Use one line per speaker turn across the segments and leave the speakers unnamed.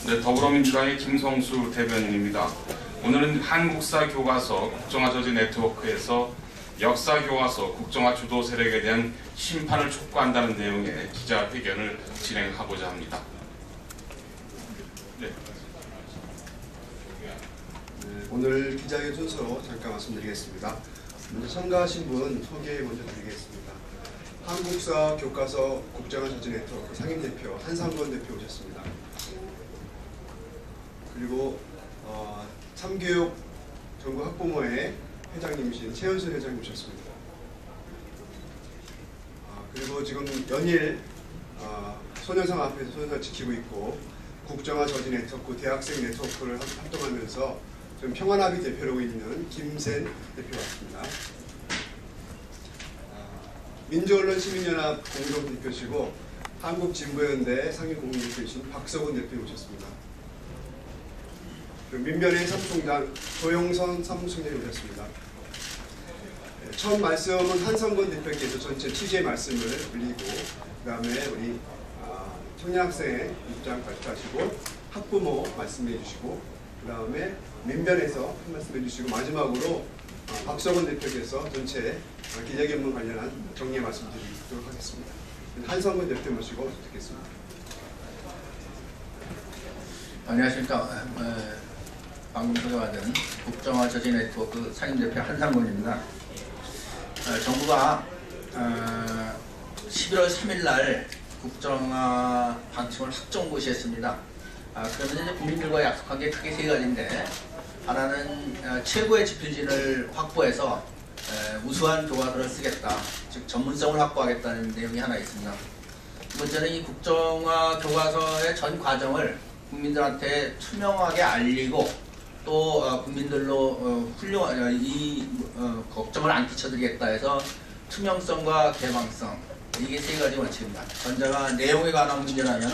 네, 더불어민주당의 김성수 대변인입니다. 오늘은 한국사 교과서 국정화 저지 네트워크에서 역사 교과서 국정화 주도 세력에 대한 심판을 촉구한다는 내용의 기자회견을 진행하고자 합니다. 네.
오늘 기자회견 순서로 잠깐 말씀드리겠습니다. 먼저 참가하신 분 소개 먼저 드리겠습니다. 한국사 교과서 국정화 저지 네트워크 상임대표 한상권 대표 오셨습니다. 그리고 참교육 전국 학부모회 회장님이신 최은순 회장님 오셨습니다. 그리고 지금 연일 소녀상 앞에서 소녀상 지키고 있고 국정화 저지 네트워크 대학생 네트워크를 활동하면서 지금 평안합의 대표로 있는 김센 대표 왔습니다. 민주언론시민연합 공동대표시고 한국진보연대 상임공동대표이신 박서훈 대표 오셨습니다. 민변의 사무총장 조영선 사무총장이 오셨습니다. 첫 말씀은 한성건 대표께서 전체 취재 말씀을 올리고 그 다음에 우리 청년학생의 입장 발표하시고 학부모 말씀해 주시고 그 다음에 민변에서 한 말씀 해주시고 마지막으로 박서건 대표께서 전체 기자견문 관련한 정리의 말씀 드리도록 하겠습니다. 한성건 대표 모시고 듣겠습니다.
안녕하십니까. 방금 소개받은 국정화 저지 네트워크 상임대표 한상권입니다. 정부가 11월 3일 날 국정화 방침을 확정고시했습니다. 그러면 이제 국민들과 약속한 게 크게 세 가지인데, 하나는 최고의 지필진을 확보해서 우수한 교과서를 쓰겠다, 즉 전문성을 확보하겠다는 내용이 하나 있습니다. 두 번째는 이 국정화 교과서의 전 과정을 국민들한테 투명하게 알리고 또 국민들로 걱정을 안 끼쳐드리겠다 해서 투명성과 개방성, 이게 세 가지 원칙입니다. 전자가 내용에 관한 문제라면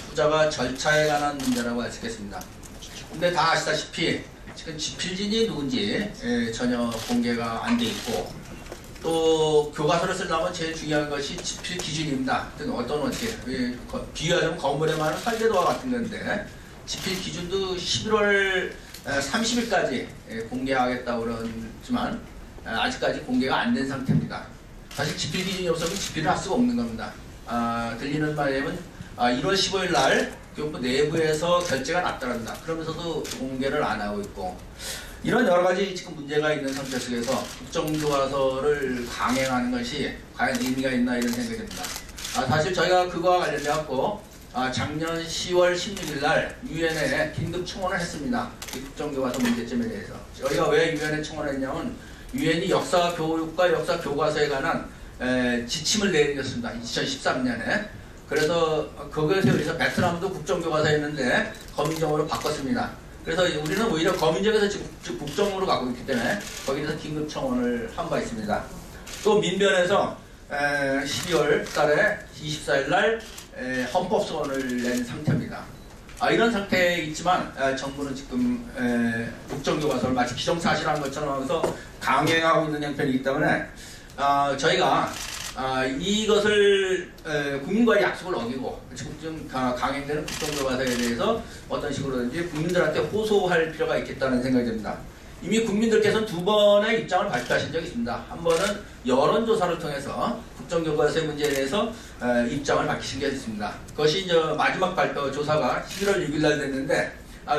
후자가 절차에 관한 문제라고 할 수 있겠습니다. 근데 다 아시다시피 지금 지필진이 누군지 전혀 공개가 안 돼 있고, 또 교과서를 쓰려면 제일 중요한 것이 지필 기준입니다. 어떤 원칙, 비유하자면 건물에 많은 설계도와 같은 건데 지필 기준도 11월 30일까지 공개하겠다고 그러지만 아직까지 공개가 안 된 상태입니다. 사실 지필 기준이 없으면 지필을 할 수가 없는 겁니다. 들리는 말이면 1월 15일 날 교육부 내부에서 결재가 났다랍니다. 그러면서도 공개를 안 하고 있고, 이런 여러 가지 지금 문제가 있는 상태 속에서 국정교과서를 강행하는 것이 과연 의미가 있나 이런 생각이 듭니다. 사실 저희가 그거와 관련돼 갖고 작년 10월 16일 날 유엔에 긴급 청원을 했습니다. 이 국정교과서 문제점에 대해서. 저희가 왜 유엔에 청원을 했냐면, 유엔이 역사 교육과 역사 교과서에 관한 지침을 내렸습니다. 2013년에. 그래서 거기에서 베트남도 국정교과서였는데 검정으로 바꿨습니다. 그래서 우리는 오히려 검정에서 지금 국정으로 가고 있기 때문에 거기에서 긴급 청원을 한 바 있습니다. 또 민변에서 12월 달에 24일 날 헌법소원을 낸 상태입니다. 이런 상태에 있지만 정부는 지금 국정교과서를 마치 기정사실한 것처럼 하면서 강행하고 있는 형편이기 때문에 저희가 이것을 국민과의 약속을 어기고 지금 강행되는 국정교과서에 대해서 어떤 식으로든지 국민들한테 호소할 필요가 있겠다는 생각이 듭니다. 이미 국민들께서는 두 번의 입장을 발표하신 적이 있습니다. 한 번은 여론조사를 통해서 국정교과서의 문제에 대해서 입장을 밝히신 게 있습니다. 그것이 이제 마지막 발표 조사가 11월 6일 날 됐는데,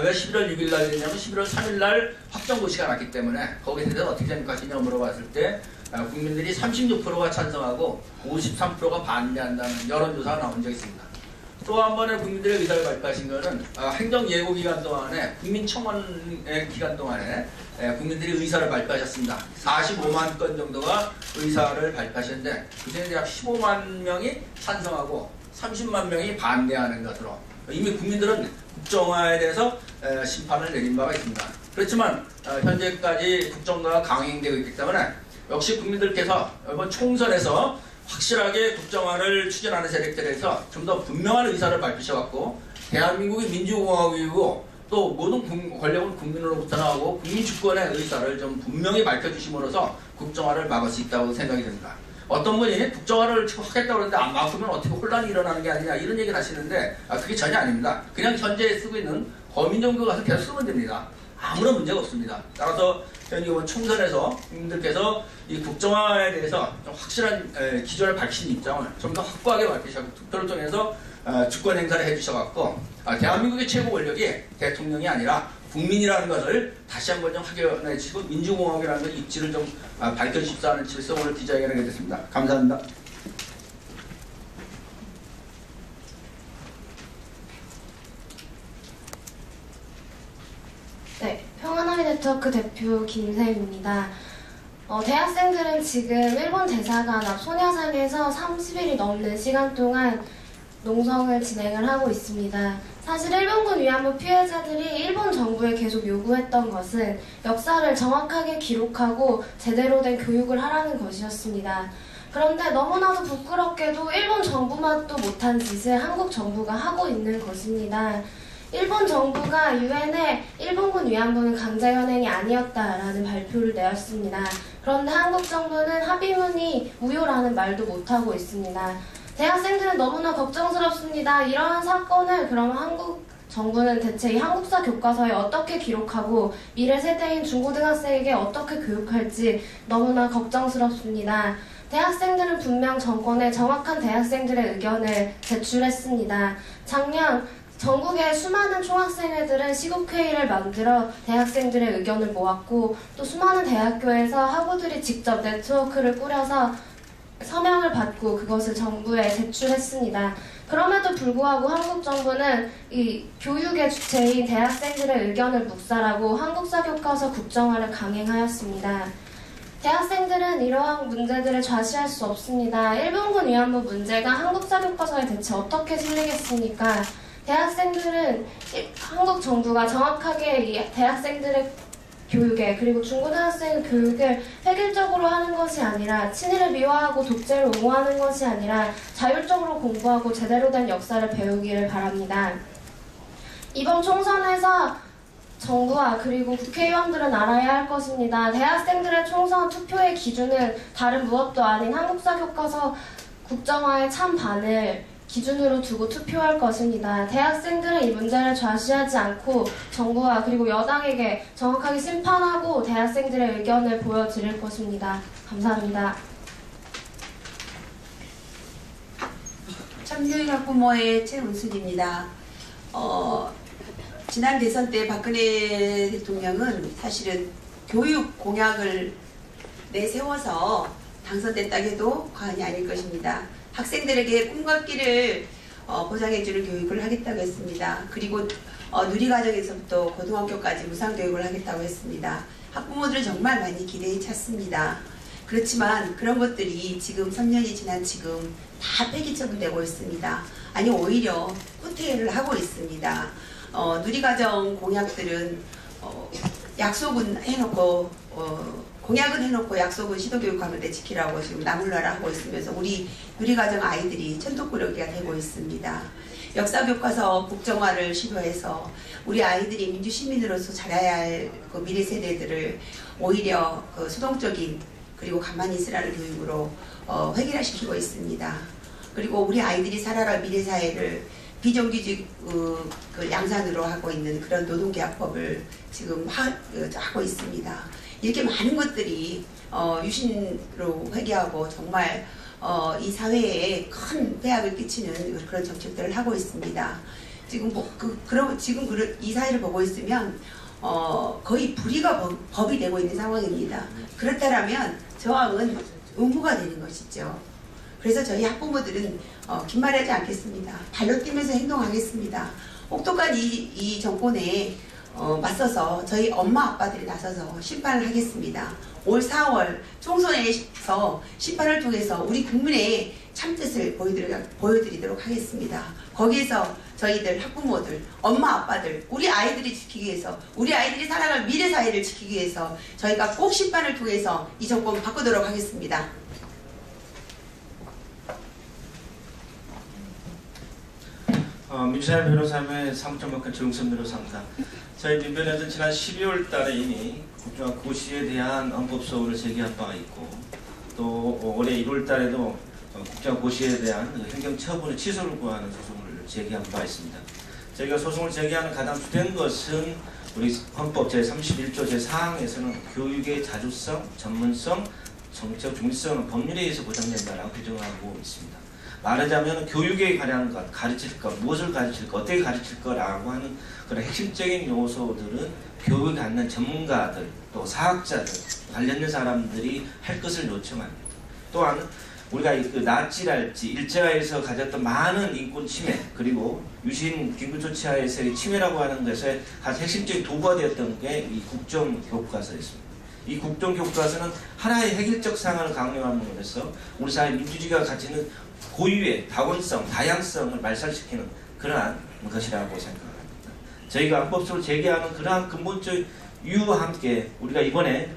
왜 11월 6일 날 됐냐면 11월 3일 날 확정고시가 났기 때문에 거기에 대해서 어떻게 생각하시냐 물어봤을 때 국민들이 36%가 찬성하고 53%가 반대한다는 여론조사가 나온 적이 있습니다. 또 한 번에 국민들의 의사를 발표하신 것은 행정예고기간 동안에, 국민청원의 기간 동안에 국민들이 의사를 발표하셨습니다. 45만 건 정도가 의사를 발표하셨는데 그중에 약 15만 명이 찬성하고 30만 명이 반대하는 것으로, 이미 국민들은 국정화에 대해서 심판을 내린 바가 있습니다. 그렇지만 현재까지 국정화가 강행되고 있기 때문에 역시 국민들께서 이번 총선에서 확실하게 국정화를 추진하는 세력들에서 좀 더 분명한 의사를 밝히셔갖고, 대한민국이 민주공화국이고 또 모든 권력은 국민으로부터 나오고 국민 주권의 의사를 좀 분명히 밝혀주심으로써 국정화를 막을 수 있다고 생각이 듭니다. 어떤 분이 국정화를 지금 하겠다고 그러는데 안 바꾸면 어떻게 혼란이 일어나는 게 아니냐 이런 얘기를 하시는데 그게 전혀 아닙니다. 그냥 현재 쓰고 있는 거민정부 가서 계속 쓰면 됩니다. 아무런 문제가 없습니다. 따라서 저는 이번 총선에서 국민들께서 이 국정화에 대해서 좀 확실한 기조를 밝힌 입장을 좀 더 확고하게 밝히셔서 투표를 통해서 주권 행사를 해주셔갖고 대한민국의 최고 권력이 대통령이 아니라 국민이라는 것을 다시 한번 좀 확인해 주시고 민주공화국이라는 것 입지를 좀 밝혀주십사 하는 질성으로 기자회견을 하게 됐습니다. 감사합니다.
네, 평안하이 네트워크 대표 김세입니다. 대학생들은 지금 일본 대사관 앞 소녀상에서 30일이 넘는 시간 동안 농성을 진행을 하고 있습니다. 사실 일본군 위안부 피해자들이 일본 정부에 계속 요구했던 것은 역사를 정확하게 기록하고 제대로 된 교육을 하라는 것이었습니다. 그런데 너무나도 부끄럽게도 일본 정부만도 못한 짓을 한국 정부가 하고 있는 것입니다. 일본 정부가 유엔에 일본군 위안부는 강제연행이 아니었다라는 발표를 내었습니다. 그런데 한국 정부는 합의문이 무효라는 말도 못하고 있습니다. 대학생들은 너무나 걱정스럽습니다. 이러한 사건을 그럼 한국 정부는 대체 이 한국사 교과서에 어떻게 기록하고 미래 세대인 중고등학생에게 어떻게 교육할지 너무나 걱정스럽습니다. 대학생들은 분명 정권에 정확한 대학생들의 의견을 제출했습니다. 작년 전국의 수많은 총학생회들은 시국회의를 만들어 대학생들의 의견을 모았고 또 수많은 대학교에서 학우들이 직접 네트워크를 꾸려서 서명을 받고 그것을 정부에 제출했습니다. 그럼에도 불구하고 한국 정부는 이 교육의 주체인 대학생들의 의견을 묵살하고 한국사 교과서 국정화를 강행하였습니다. 대학생들은 이러한 문제들을 좌시할 수 없습니다. 일본군 위안부 문제가 한국사 교과서에 대체 어떻게 실리겠습니까? 대학생들은 한국 정부가 정확하게 이 대학생들의 교육에 그리고 중고등학생 교육을 획일적으로 하는 것이 아니라 친일을 미화하고 독재를 옹호하는 것이 아니라 자율적으로 공부하고 제대로 된 역사를 배우기를 바랍니다. 이번 총선에서 정부와 그리고 국회의원들은 알아야 할 것입니다. 대학생들의 총선 투표의 기준은 다른 무엇도 아닌 한국사 교과서 국정화의 찬반을 기준으로 두고 투표할 것입니다. 대학생들은 이 문제를 좌시하지 않고 정부와 그리고 여당에게 정확하게 심판하고 대학생들의 의견을 보여드릴 것입니다. 감사합니다.
참교육 학부모의 최은순입니다. 지난 대선 때 박근혜 대통령은 사실은 교육 공약을 내세워서 당선됐다 해도 과언이 아닐 것입니다. 학생들에게 꿈과 끼를 보장해주는 교육을 하겠다고 했습니다. 그리고 누리과정에서부터 고등학교까지 무상교육을 하겠다고 했습니다. 학부모들은 정말 많이 기대에 찼습니다. 그렇지만 그런 것들이 지금 3년이 지난 지금 다 폐기처분되고 있습니다. 아니 오히려 후퇴를 하고 있습니다. 누리과정 공약들은 약속은 해놓고 공약은 해놓고 약속은 시도교육하는데 지키라고 지금 나몰라라 하고 있으면서 우리 누리과정 아이들이 천독꾸러기가 되고 있습니다. 역사교과서 국정화를 시도해서 우리 아이들이 민주시민으로서 자라야 할 그 미래 세대들을 오히려 그 수동적인 그리고 가만히 있으라는 교육으로 획일화시키고 있습니다. 그리고 우리 아이들이 살아갈 미래사회를 비정규직 그 양산으로 하고 있는 그런 노동계약법을 지금 하고 있습니다. 이렇게 많은 것들이 유신으로 회귀하고 정말 이 사회에 큰 폐악을 끼치는 그런 정책들을 하고 있습니다. 지금 이 사회를 보고 있으면 거의 불의가 법이 되고 있는 상황입니다. 그렇다면 저항은 의무가 되는 것이죠. 그래서 저희 학부모들은 긴말하지 않겠습니다. 발로 뛰면서 행동하겠습니다. 혹독한 이 정권에 맞서서 저희 엄마 아빠들이 나서서 심판을 하겠습니다. 올 4월 총선에서 심판을 통해서 우리 국민의 참뜻을 보여드리도록 하겠습니다. 거기에서 저희들 학부모들, 엄마 아빠들, 우리 아이들이 지키기 위해서 우리 아이들이 살아갈 미래사회를 지키기 위해서 저희가 꼭 심판을 통해서 이 정권 바꾸도록 하겠습니다.
민주사회 변호사의 사무총괄 조용선 변호사입니다. 저희 민변에서는 지난 12월 달에 이미 국정화 고시에 대한 헌법소원을 제기한 바가 있고 또 올해 1월 달에도 국정화 고시에 대한 행정 처분의 취소를 구하는 소송을 제기한 바 있습니다. 저희가 소송을 제기하는 가장 주된 것은 우리 헌법 제31조 제4항에서는 교육의 자주성, 전문성, 정책 중립성은 법률에 의해서 보장된다라고 규정하고 있습니다. 말하자면 교육에 관한 것, 가르칠 것, 무엇을 가르칠 것, 어떻게 가르칠 거라고 하는 그런 핵심적인 요소들은 교육을 갖는 전문가들, 또 사학자들, 관련된 사람들이 할 것을 요청합니다. 또한 우리가 그 나치랄지 일제가에서 가졌던 많은 인권 침해, 그리고 유신 긴급조치하에서의 침해라고 하는 것에 가장 핵심적인 도구가 되었던 게 이 국정교과서였습니다. 이 국정교과서는 하나의 획일적 상황을 강요함으로써 우리 사회 민주주의가 가지는 고유의 다원성, 다양성을 말살시키는 그러한 것이라고 생각합니다. 저희가 헌법적으로 제기하는 그러한 근본적 이유와 함께 우리가 이번에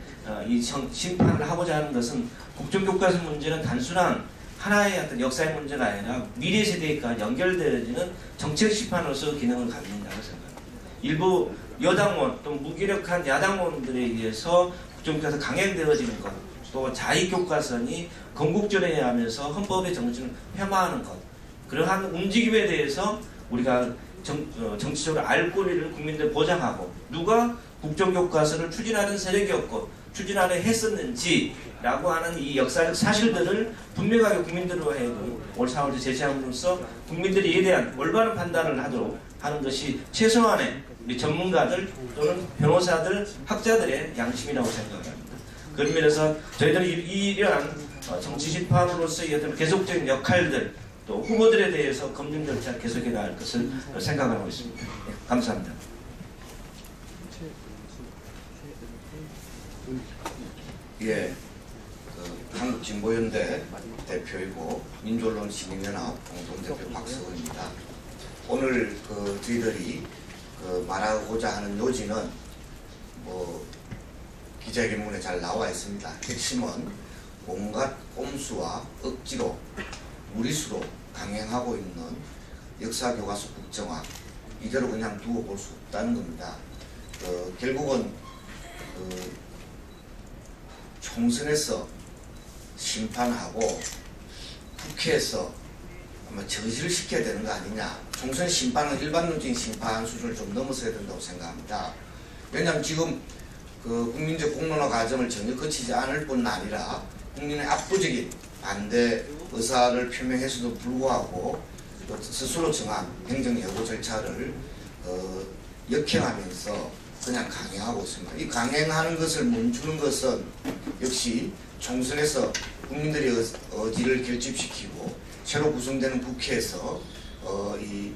이 심판을 하고자 하는 것은 국정교과서 문제는 단순한 하나의 어떤 역사의 문제가 아니라 미래 세대가 연결되어지는 정책 심판으로서 기능을 갖는다고 생각합니다. 일부 여당원 또 무기력한 야당원들에 의해서 국정교과서 강행되어지는 것, 또 자의교과서니 건국절에 하면서 헌법의 정신을 폄하하는 것, 그러한 움직임에 대해서 우리가 정치적으로 알 권리를 국민들 보장하고 누가 국정교과서를 추진하는 세력이었고 추진하려 했었는지라고 하는 이 역사적 사실들을 분명하게 국민들로 하여금 올 4월에 제시함으로써 국민들이 이에 대한 올바른 판단을 하도록 하는 것이 최소한의 우리 전문가들 또는 변호사들, 학자들의 양심이라고 생각합니다. 그런 면에서 저희들은 이러한 정치심판으로서의 어떤 계속적인 역할들 또 후보들에 대해서 검증 절차 계속해 나갈 것을 생각하고 있습니다. 네, 감사합니다.
예, 한국진보연대 대표이고 민주언론 시민연합 공동대표 박서원입니다. 오늘 저희들이 말하고자 하는 요지는 기자회견문에 잘 나와 있습니다. 핵심은 온갖 꼼수와 억지로 무리수로 강행하고 있는 역사교과서 국정화, 이대로 그냥 두고 볼 수 없다는 겁니다. 결국은 총선에서 심판하고 국회에서 아마 저지를 시켜야 되는 거 아니냐. 총선 심판은 일반론적인 심판 수준을 좀 넘어서야 된다고 생각합니다. 왜냐하면 지금 국민적 공론화 과정을 전혀 거치지 않을 뿐 아니라 국민의 압도적인 반대 의사를 표명했음에도 불구하고 스스로 정한 행정 예고 절차를 역행하면서 그냥 강행하고 있습니다. 이 강행하는 것을 멈추는 것은 역시 총선에서 국민들의 의지를 결집시키고 새로 구성되는 국회에서 이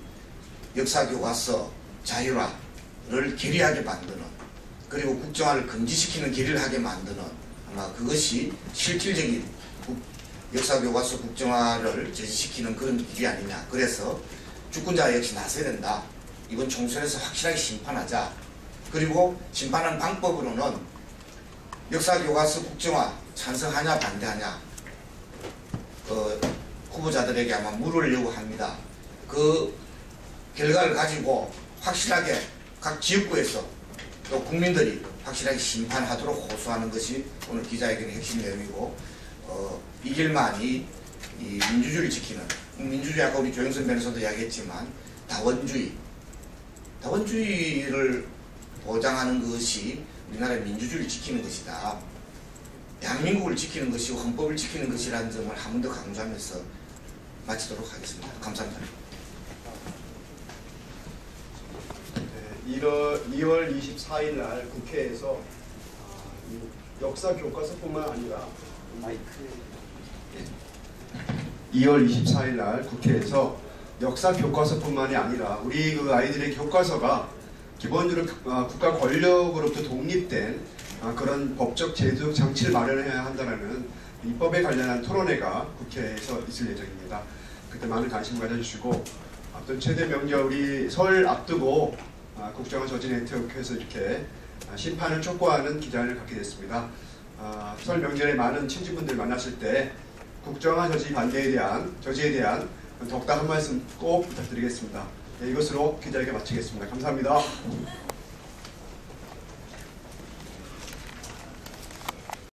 역사교과서 자율화를 결의하게 만드는, 그리고 국정화를 금지시키는 결의를 하게 만드는, 아마 그것이 실질적인 역사교과서 국정화를 제시시키는 그런 길이 아니냐. 그래서 주권자 역시 나서야 된다. 이번 총선에서 확실하게 심판하자. 그리고 심판하는 방법으로는 역사교과서 국정화 찬성하냐 반대하냐 후보자들에게 아마 물으려고 합니다. 그 결과를 가지고 확실하게 각 지역구에서 또 국민들이 확실하게 심판하도록 호소하는 것이 오늘 기자회견의 핵심 내용이고, 이 길만이 이 민주주의를 지키는, 민주주의 아까 우리 조영선 변호사도 이야기했지만 다원주의를 보장하는 것이 우리나라의 민주주의를 지키는 것이다. 대한민국을 지키는 것이고 헌법을 지키는 것이라는 점을 한 번 더 강조하면서 마치도록 하겠습니다. 감사합니다.
네, 2월 24일 날 국회에서 역사 교과서뿐만 아니라 2월 24일 날 국회에서 역사 교과서뿐만이 아니라 우리 아이들의 교과서가 기본적으로 국가 권력으로부터 독립된 그런 법적 제도적 장치를 마련해야 한다는 입법에 관련한 토론회가 국회에서 있을 예정입니다. 그때 많은 관심 가져주시고, 또 최대 명절 우리 설 앞두고 국정화 저지 네트워크에서 이렇게 심판을 촉구하는 기자회견을 갖게 됐습니다. 설 명절에 많은 친지분들 만났을 때 국정화 저지에 대한 덕담 한 말씀 꼭 부탁드리겠습니다. 네, 이것으로 기자회견 마치겠습니다. 감사합니다.